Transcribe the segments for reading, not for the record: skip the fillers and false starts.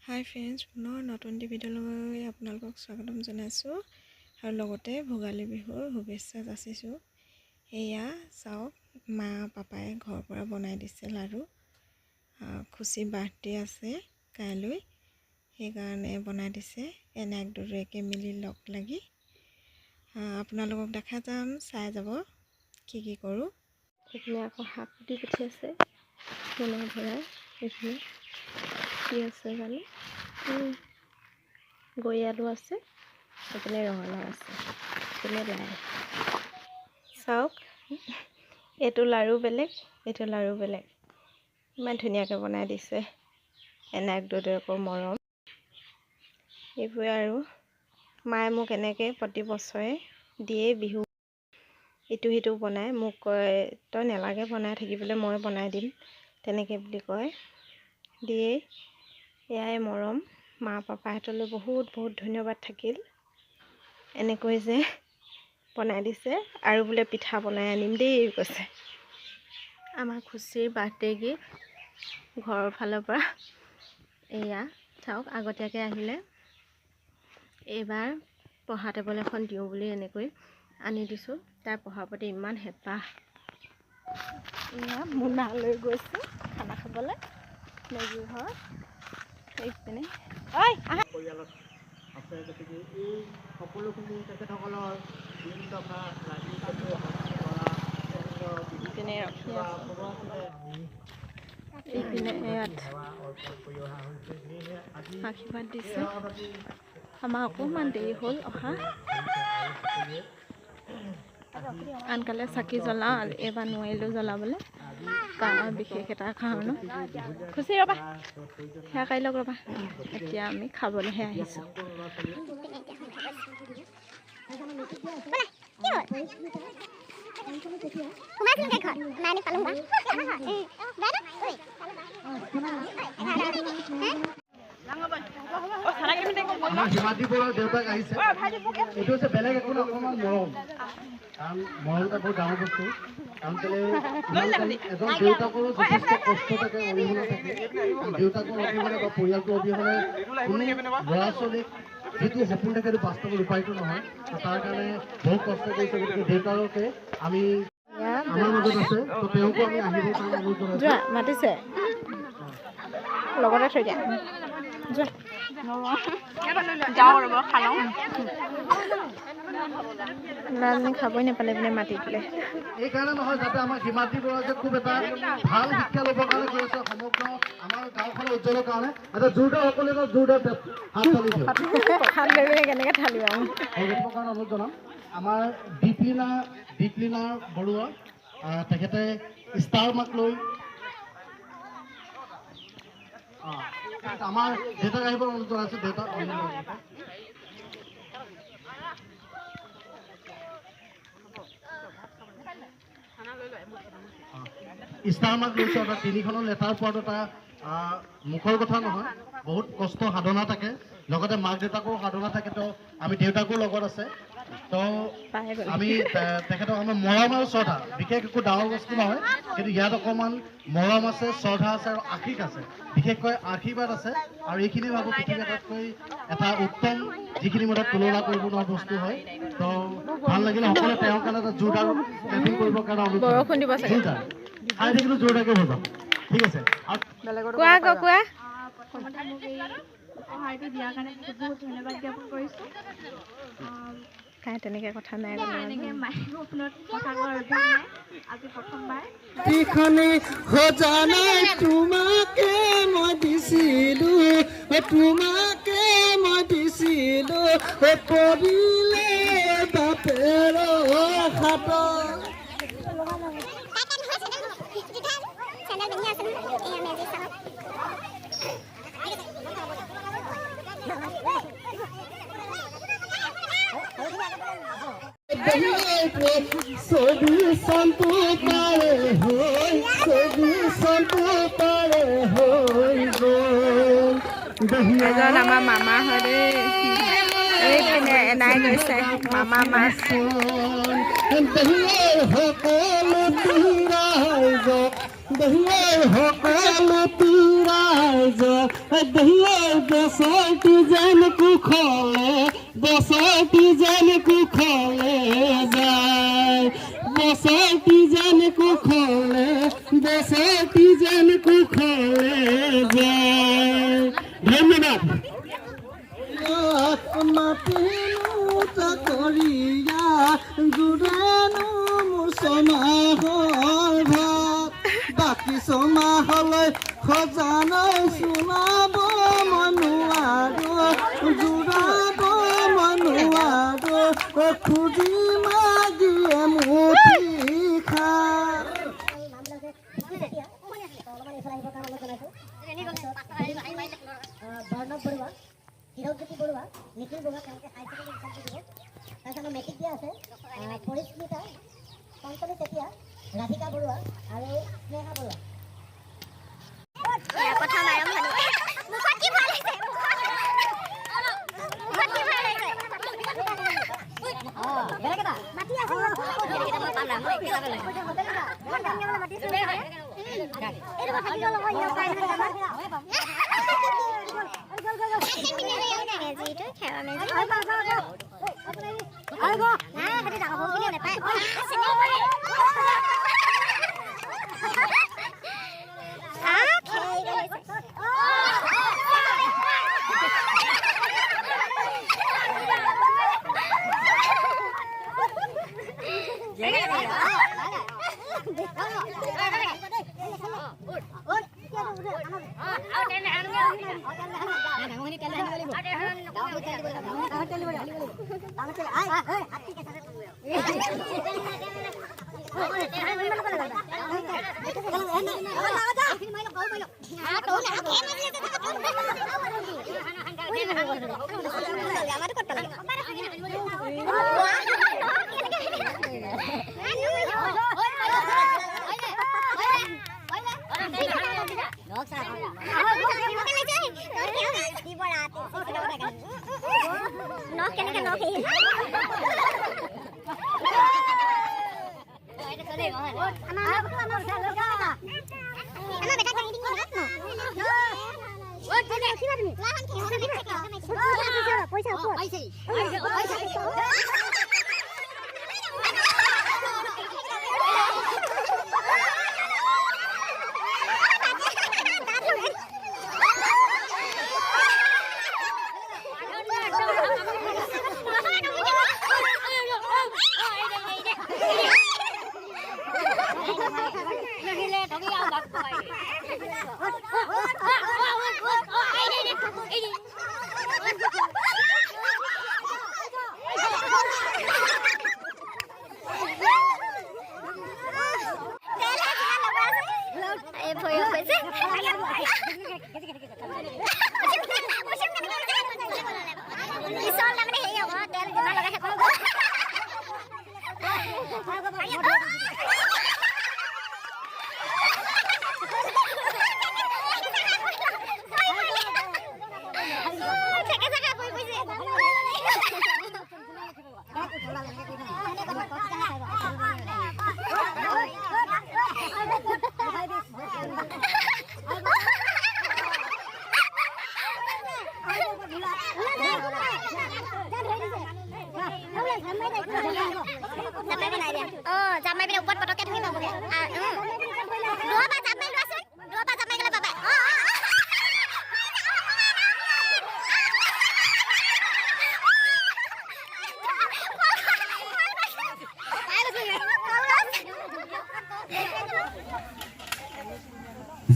হাই friends, পুনৰ নতুন ভিডিঅ'লৈ আপোনালোকক স্বাগতম জনাইছোঁ আৰু লগতে ভোগালী বিহুৰ শুভেচ্ছা যাচিছোঁ। এয়া চাওক, মা পাপাই ঘৰৰ পৰা বনাই দিছে লাড়ু। খুচি বাৰ্থডে আছে কাইলৈ, সেইকাৰণে বনাই দিছে। এনে এক দুজনীকে মিলি লগ লাগি আপোনালোকক দেখা যাম, চাই যাব কি কৰোঁ। এইখিনি আকৌ শাক দি পঠিয়াইছে সোণৰ ভৰাই। এইখিনি কি আছে জানো, গৈ আলু আছে, এইপিনে ৰঙালাও আছে, এইপিনে লাই। চাওক, এইটো লাড়ু বেলেগ, এইটো লাড়ু বেলেগ। ইমান ধুনীয়াকৈ বনাই দিছে। এনাক দুদকৰ মৰম এইবোৰে আৰু। মায়ে মোক এনেকৈ প্ৰতি বছৰে দিয়ে বিহু ইটো সিটো বনাই। মোক কয়, তই নেলাগে বনাই থাকিবলৈ, মই বনাই দিম তেনেকৈ বুলি কয়, দিয়ে। এয়াই মৰম। মা পাপাহঁতলৈ বহুত বহুত ধন্যবাদ থাকিল, এনেকৈ যে বনাই দিছে। আৰু বোলে পিঠা বনাই আনিম দেই কৈছে। আমাৰ খুচিৰ বাৰ্থডে গিফ্ট ঘৰৰ ফালৰ পৰা। এয়া চাওক, আগতীয়াকৈ আহিলে। এইবাৰ পঢ়া টেবুল এখন দিওঁ বুলি এনেকৈ আনি দিছোঁ। তাই পঢ়াৰ প্ৰতি ইমান হেঁপাহ। এয়া মোনা লৈ গৈছোঁ খানা খাবলৈ মেজি ঘৰ। এইপিনে পৰিয়ালত আছে, গতিকে এই সকলোখিনি তেখেতসকলৰ দিন টকা লাগি এইপিনে ইয়াত আশীৰ্বাদ দিছে। আমাৰ অকণমান দেৰি হ'ল অহা। আনকালে চাকি জ্বলাওঁ, এইবাৰ নোৱাৰিলোঁ জ্বলাবলৈ, কাৰণ বিশেষ এটা কাৰণত। খুচি ৰ'বা, সেয়া কাঢ়ি লওক ৰ'বা। এতিয়া আমি খাবলৈহে আহিছোঁ। হিমাদ্ৰী বৰুৱাৰ দেউতাক আহিছে। এইটো হৈছে বেলেগ একো অকণমান মৰম, কাৰণ মৰম এটা বহুত ডাঙৰ বস্তু। কাৰণ কেলৈ এজন দেউতাকৰো যথেষ্ট কষ্ট থাকে, অৰিহণা থাকে। দেউতাকৰ অবিহনে বা পৰিয়ালটোৰ অবিহনে কোনো ল'ৰা ছোৱালীক যিটো সপোন থাকে সেইটো বাস্তৱত ৰূপায়িত নহয়। তাৰ কাৰণে বহুত কষ্ট কৰিছে। গতিকে দেউতাকে আমি আমাৰ মাজত আছে, তো তেওঁকো আমি আহিবৰ কাৰণে অনুৰোধ জনাইছোঁ। যোৱা মাতিছে, লগতে থৈ দিয়া। যোৱা ল'ৰাজনী খাবই নাপালে, পিনে মাতি দিলে। এইকাৰণে নহয়, যাতে আমাৰ হিমাদ্ৰী বৰুৱা যে খুব এটা ভাল শিক্ষা ল'বৰ কাৰণে গৈ আছে, সমগ্ৰ আমাৰ গাঁওখনৰ উজ্জ্বলৰ কাৰণে। এটা জোৰদাৰ সকলোৱে এটা জোৰদাৰ হাত তালি দিওঁ। কেনেকৈ ঢালিব কাৰণে অনুৰোধ জনাম। আমাৰ দীপলীনা বৰুৱা, তেখেতে ষ্টাৰ মাৰ্ক লৈ আমাৰ দেউতাক আহিব অনুৰোধ জনাইছোঁ। দেউতাক ষ্টাৰ মাৰ্ক লৈছোঁ। অৰ্থাৎ তিনিখনৰ লেটাৰ পোৱাটো এটা মুখৰ কথা নহয়, বহুত কষ্ট সাধনা থাকে, লগতে মাক দেউতাকৰো সাধনা থাকে। তো আমি দেউতাকো লগত আছে, তো আমি তেখেতক আমাৰ মৰম আৰু শ্ৰদ্ধা, বিশেষ একো ডাঙৰ বস্তু নহয়, কিন্তু ইয়াত অকণমান মৰম আছে, শ্ৰদ্ধা আছে আৰু আশীষ আছে, বিশেষকৈ আশীৰ্বাদ আছে। আৰু এইখিনি ভাবোঁ পৃথিৱীৰ আটাইতকৈ এটা উত্তম, যিখিনি মতে তুলনা কৰিব নোৱাৰা বস্তু হয়। তো ভাল লাগিলে। সকলোৱে তেওঁৰ কাৰণে এটা জোৰদাৰ ক্লেপিং কৰিবৰ কাৰণে অনুৰোধ জোৰদাৰ খাই থাকিলেও জোৰদাৰকৈ বজাম, ঠিক আছে? কোৱা আকৌ কোৱা। প্ৰথমতে মোক এই উপহাৰটো দিয়াৰ কাৰণে বহুত ধন্যবাদ জ্ঞাপন কৰিছোঁ। তেনেকৈ কথা নাই, এনেকৈ মাইক্ৰফোনত কথা কোৱাৰ অভ্যাস নাই, আজি প্ৰথমবাৰ। তোমাকে মই দিছিলোঁ, তোমাকে মই দিছিলোঁ, পৰিলে বাপেৰ হাতত। ছবি সন্তু পাৰে হৈ, ছবি সন্তু পাৰে হৈ গ'ল। এজন আমাৰ মামা হয় দেই। এইপিনে এনাই গৈছে মামা মাছ। সকলো দেহিয়ে সকলো ৰাইজ দেহিয়ে বছৰটি যেন কুশলে বছৰটি যেন কুশলে যায় বছৰটি যেন কুশলে বছৰটি যেন কুশলে যায় ধন্যবাদ মাতিনো চাকৰিয়া জোৰেনো মুছমাহৰ ভাত বাকী ছমাহলৈ খজানাই চোলাব মনুৱাৰো জোৰাব মনুৱাৰো খুজি মাগিয়ে মুঠি খা বৰ্ণৱ বৰুৱা হিৰকজ্যোতি বৰুৱা নিখিল বৰুৱা তেওঁলোকে হাই ছেকেণ্ডেৰী ৰিজাল্ট দিব তাৰপিছত আমাৰ মেট্ৰিক দিয়া আছে পৰিস্মিতা পঞ্চমী চেতিয়া ৰাধিকা বৰুৱা আৰু স্নেহা বৰুৱা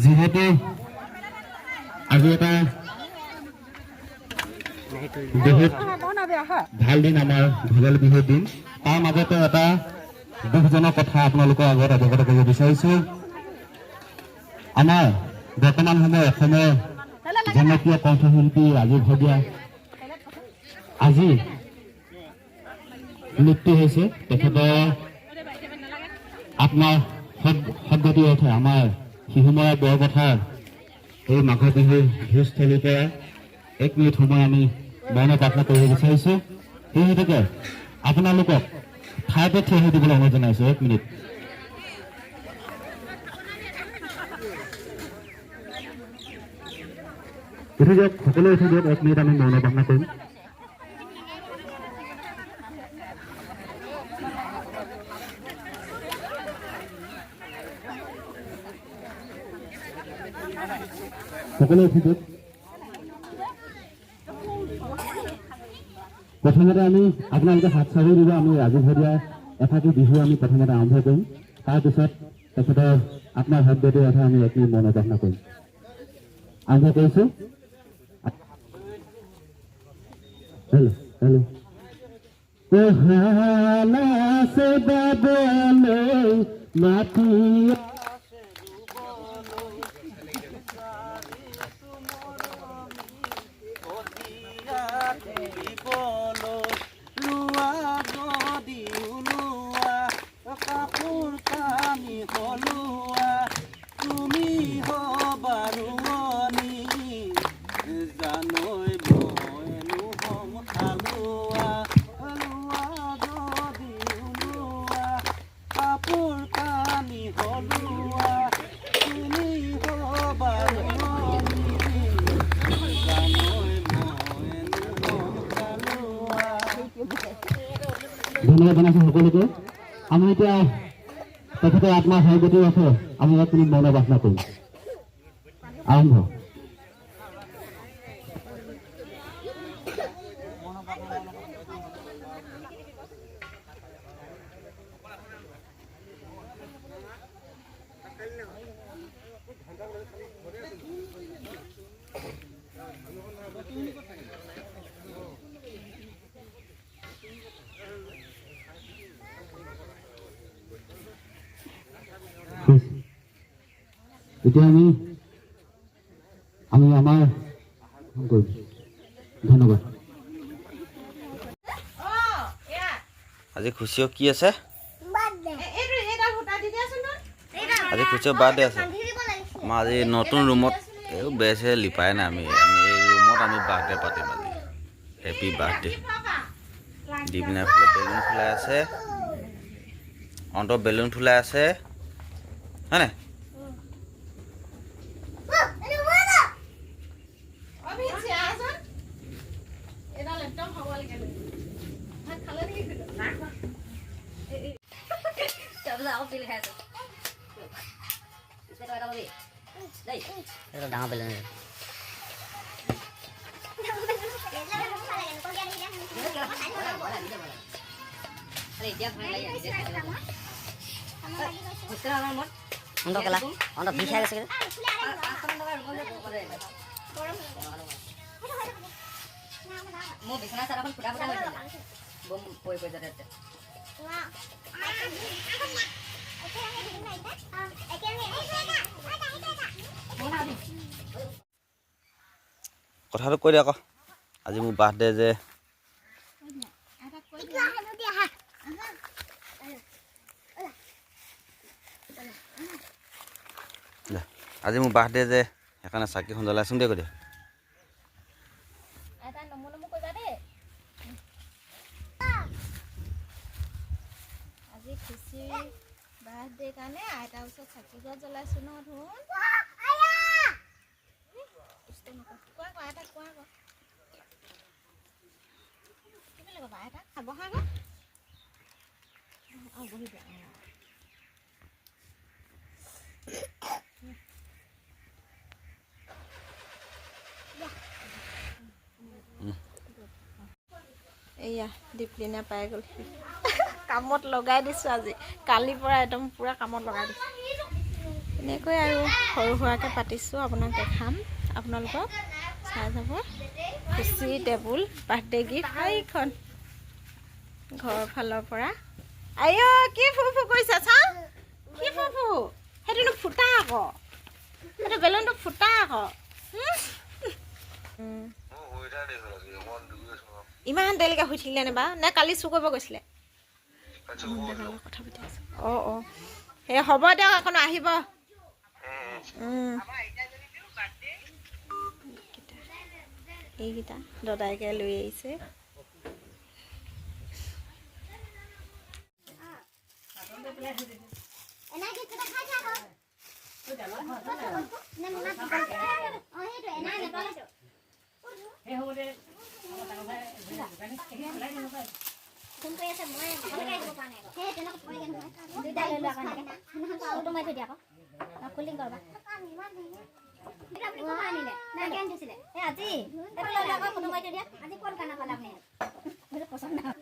যিহেতু আজি এটা বহুত ভাল দিন আমাৰ ভোগালী বিহুৰ দিন তাৰ মাজতে এটা দুখজনক কথা আপোনালোকৰ আগত অৱগত কৰিব বিচাৰিছোঁ আমাৰ বৰ্তমান সময়ত অসমৰ জনপ্ৰিয় কণ্ঠশিল্পী ৰাজীৱ ভদিয়া আজি মৃত্যু হৈছে তেখেতৰ আপোনাৰ সদ্গতি অৰ্থে আমাৰ শিহুমৰা বৰপথাৰ এই মাঘৰ বিহুৰ ভোজস্থলীৰ পৰা 1 মিনিট সময় আমি মৌন প্ৰাৰ্থনা কৰিব বিচাৰিছোঁ সেই হেতুকে আপোনালোকক ঠাইতে থিয় হৈ দিবলৈ অনুৰোধ জনাইছোঁ 1 মিনিট উঠি দিয়ক, সকলোৱে উঠি দিয়ক, 1 মিনিট আমি মৌন প্ৰাৰ্থনা কৰিম। সকলোৱে উঠি দিয়ক। প্ৰথমতে আমি আপোনালোকে হাত চাৰি দিব, আমি ৰাজহুৱা এফাকি বিহু আমি প্ৰথমতে আৰম্ভ কৰিম। তাৰপিছত তেখেতৰ আপোনাৰ শব্দটো এটা আমি 1 মিনিট মৌন প্ৰাৰ্থনা কৰিম। আৰম্ভ কৰিছোঁ। Hello' hello'. পহালা আছে বাবলৈ মাটি কাপোৰ কানি হলোৱা তুমি হবাৰুৱনি জানৈ বয়নো হম খালোৱা হলোৱা যদি ওলোৱা কাপোৰ কানি হলোৱা তুমি হবাৰুৱনি জানৈ বয়নো হম খালোৱা। ধন্যবাদ জনাইছোঁ সকলোকে। আমি এতিয়া তেখেতৰ আত্মাৰ সহগতি আছে, আমি 1 মিনিট মৌন প্ৰাৰ্থনা কৰিম। আৰম্ভ। এতিয়া আমি আমাৰ কৰিম। ধন্যবাদ। আজি খুচিও কি আছে? আজি খুচিও বাৰ্থডে আছে। আমাৰ আজি নতুন ৰুমত এই বেছে লিপাই নাই, আমি এই ৰুমত আমি বাৰ্থডে পাতিম আজি। হেপী বাৰ্থডে দি পিনে বেলুন ফুলাই আছে, অন্ত বেলুন ফুলাই আছে, হয়নে? ডাঙৰ বেলুন মোৰ বিছনা চাদৰখন ফুটা ফুটা হৈ বম পৰি পৰি যাতে কথাটো কৈ দিয়া আকৌ, আজি মোৰ বাৰ্থডে যে। আজি মোৰ বাৰ্থডে যে, সেইকাৰণে চাকিখন জ্বলাইছোন দে কৈ দিয়া। আজি খুচিৰ বাৰ্থডে কাৰণে আইতাৰ ওচৰত চাকিগছ জ্বলাইছোঁ ন ধুন। কোৱা আকৌ আইতাক, কোৱা আকৌ কি বুলি ক'বা আইতাক? বহা আকৌ বহি দিয়া। এয়া দীপলিনা পাই গ'ল। কামত লগাই দিছোঁ আজি, কালিৰ পৰা একদম পূৰা কামত লগাই দিছোঁ। এনেকৈ আৰু সৰু সুৰাকৈ পাতিছোঁ, আপোনাক দেখাম, আপোনালোকক চাই যাব। খুচি টেবুল বাৰ্থডে গিফ্ট এইখন ঘৰৰ ফালৰ পৰা। আই কি ফু ফু কৰিছা চাওঁ, কি ফু ফু? সেইটোনো ফুটা আকৌ, সেইটো বেলুনটো ফুটা আকৌ। ইমান দেৰিলৈকে শুই থাকিলে নে বাৰু, নে কালি চুৰ কৰিব গৈছিলে? কথা পাতি আছোঁ। অঁ সেই হ'ব দিয়ক, এখন আহিব। এইকেইটা দদাইকে লৈ আহিছে। ফোন কৰি আছে মই ভালকৈ আহিব পৰা নাই সেই তেনেকৈ পৰেগৈ নহয় দুইটা লৈ লোৱা কাৰণে ফটো মাৰি থৈ দিয়া আকৌ কুলিং কৰবা এটা আপুনি ক'ৰ পৰা আনিলে নাই কেন দিছিলে এই আজি এইটো লৈ লোৱা আকৌ ফটো মাৰি থৈ দিয়া আজি ক'ত কানা পালে আপুনি সেইটো পচন্দ নহয়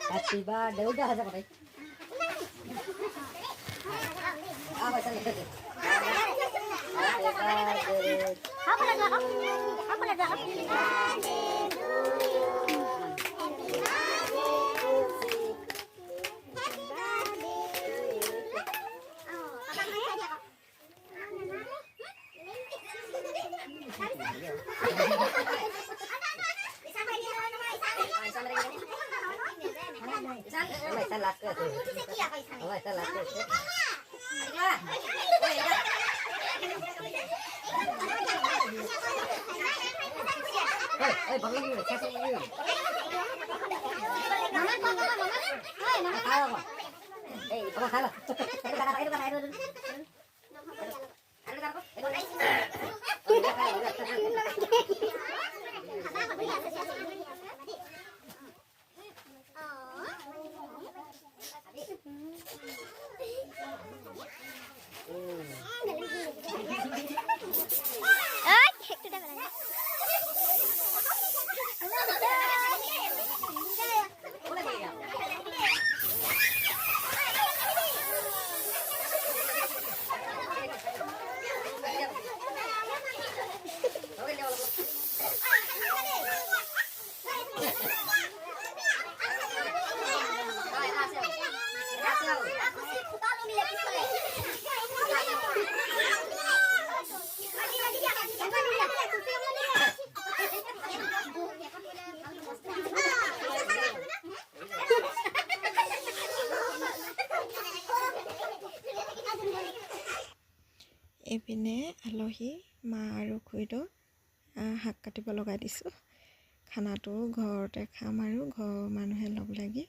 Happy birthday udah aja pakai. Apa sana itu? Apa lagi? Apa lagi? এইপিনে আলহী মা আৰু খুৰীদেউ শাক কাটিব লগাই দিছোঁ খানাটো ঘৰতে খাম আৰু ঘৰৰ মানুহে লগ লাগি